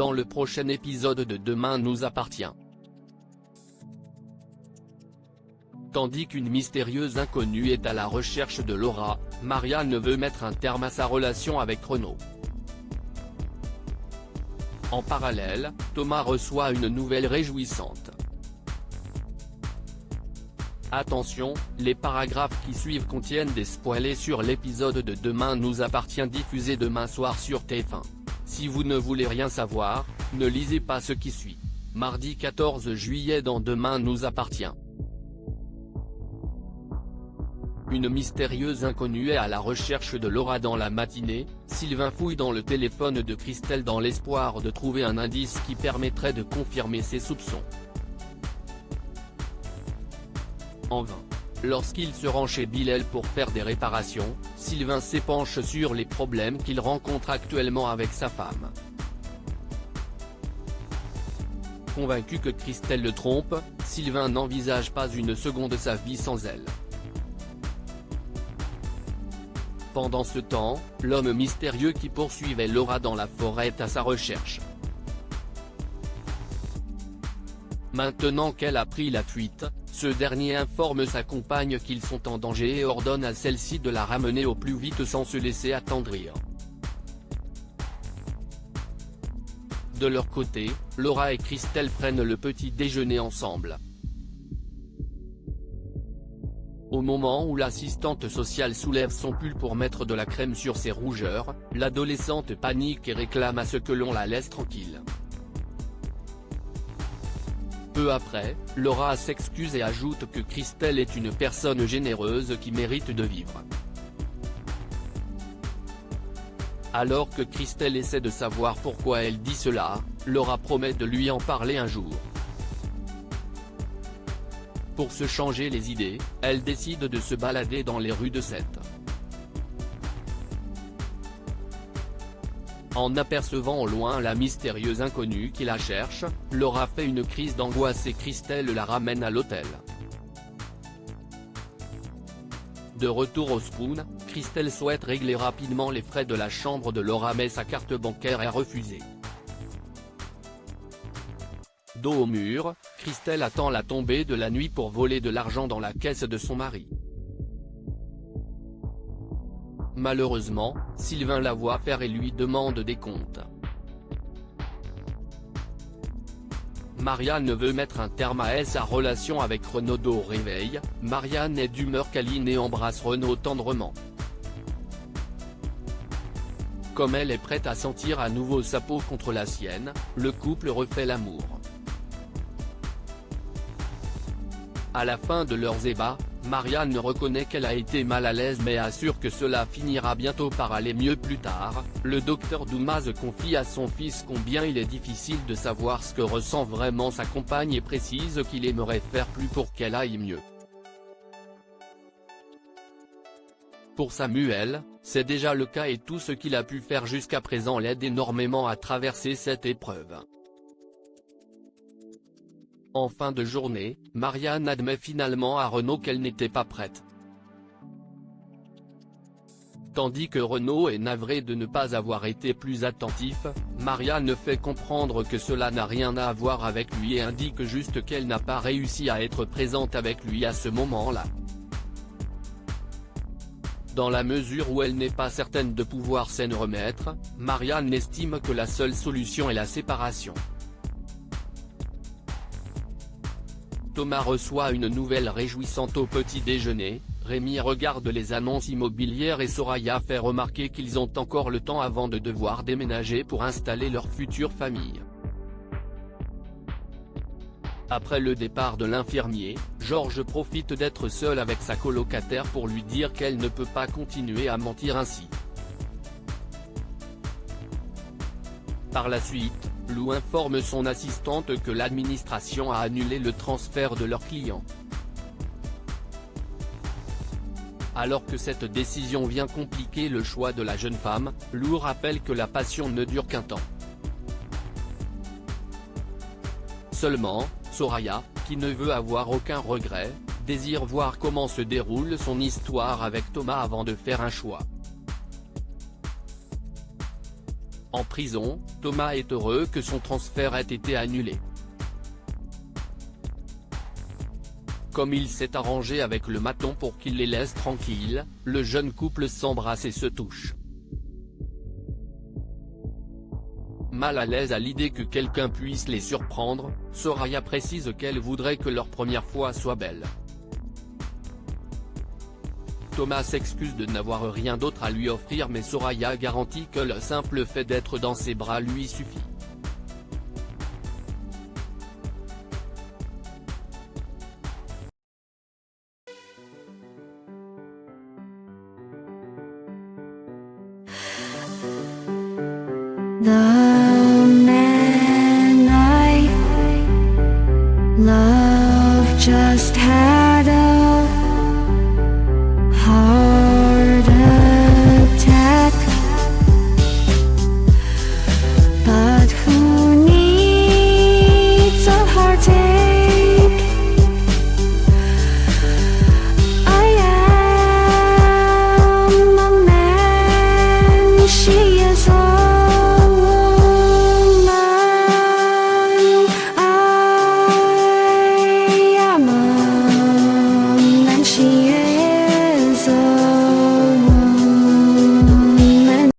dans le prochain épisode de Demain nous appartient. Tandis qu'une mystérieuse inconnue est à la recherche de Laura, Marianne veut mettre un terme à sa relation avec Renaud. En parallèle, Thomas reçoit une nouvelle réjouissante. Attention, les paragraphes qui suivent contiennent des spoilers sur l'épisode de Demain nous appartient diffusé demain soir sur TF1. Si vous ne voulez rien savoir, ne lisez pas ce qui suit. Mardi 14 juillet dans Demain nous appartient. Une mystérieuse inconnue est à la recherche de Laura dans la matinée. Sylvain fouille dans le téléphone de Christelle dans l'espoir de trouver un indice qui permettrait de confirmer ses soupçons. En vain. Lorsqu'il se rend chez Bilal pour faire des réparations, Sylvain s'épanche sur les problèmes qu'il rencontre actuellement avec sa femme. Convaincu que Christelle le trompe, Sylvain n'envisage pas une seconde sa vie sans elle. Pendant ce temps, l'homme mystérieux qui poursuivait Laura dans la forêt est à sa recherche. Maintenant qu'elle a pris la fuite, ce dernier informe sa compagne qu'ils sont en danger et ordonne à celle-ci de la ramener au plus vite sans se laisser attendrir. De leur côté, Laura et Christelle prennent le petit déjeuner ensemble. Au moment où l'assistante sociale soulève son pull pour mettre de la crème sur ses rougeurs, l'adolescente panique et réclame à ce que l'on la laisse tranquille. Peu après, Laura s'excuse et ajoute que Christelle est une personne généreuse qui mérite de vivre. Alors que Christelle essaie de savoir pourquoi elle dit cela, Laura promet de lui en parler un jour. Pour se changer les idées, elle décide de se balader dans les rues de Sète. En apercevant au loin la mystérieuse inconnue qui la cherche, Laura fait une crise d'angoisse et Christelle la ramène à l'hôtel. De retour au Spoon, Christelle souhaite régler rapidement les frais de la chambre de Laura mais sa carte bancaire est refusée. Dos au mur, Christelle attend la tombée de la nuit pour voler de l'argent dans la caisse de son mari. Malheureusement, Sylvain la voit faire et lui demande des comptes. Marianne veut mettre un terme à sa relation avec Renaud. Au réveil, Marianne est d'humeur câline et embrasse Renaud tendrement. Comme elle est prête à sentir à nouveau sa peau contre la sienne, le couple refait l'amour. À la fin de leurs ébats, Marianne reconnaît qu'elle a été mal à l'aise mais assure que cela finira bientôt par aller mieux plus tard. Le docteur Dumas confie à son fils combien il est difficile de savoir ce que ressent vraiment sa compagne et précise qu'il aimerait faire plus pour qu'elle aille mieux. Pour Samuel, c'est déjà le cas et tout ce qu'il a pu faire jusqu'à présent l'aide énormément à traverser cette épreuve. En fin de journée, Marianne admet finalement à Renaud qu'elle n'était pas prête. Tandis que Renaud est navré de ne pas avoir été plus attentif, Marianne fait comprendre que cela n'a rien à voir avec lui et indique juste qu'elle n'a pas réussi à être présente avec lui à ce moment-là. Dans la mesure où elle n'est pas certaine de pouvoir s'en remettre, Marianne estime que la seule solution est la séparation. Thomas reçoit une nouvelle réjouissante au petit déjeuner. Rémi regarde les annonces immobilières et Soraya fait remarquer qu'ils ont encore le temps avant de devoir déménager pour installer leur future famille. Après le départ de l'infirmier, Georges profite d'être seul avec sa colocataire pour lui dire qu'elle ne peut pas continuer à mentir ainsi. Par la suite, Lou informe son assistante que l'administration a annulé le transfert de leurs clients. Alors que cette décision vient compliquer le choix de la jeune femme, Lou rappelle que la passion ne dure qu'un temps. Seulement, Soraya, qui ne veut avoir aucun regret, désire voir comment se déroule son histoire avec Thomas avant de faire un choix. En prison, Thomas est heureux que son transfert ait été annulé. Comme il s'est arrangé avec le maton pour qu'il les laisse tranquilles, le jeune couple s'embrasse et se touche. Mal à l'aise à l'idée que quelqu'un puisse les surprendre, Soraya précise qu'elle voudrait que leur première fois soit belle. Thomas s'excuse de n'avoir rien d'autre à lui offrir, mais Soraya garantit que le simple fait d'être dans ses bras lui suffit. 나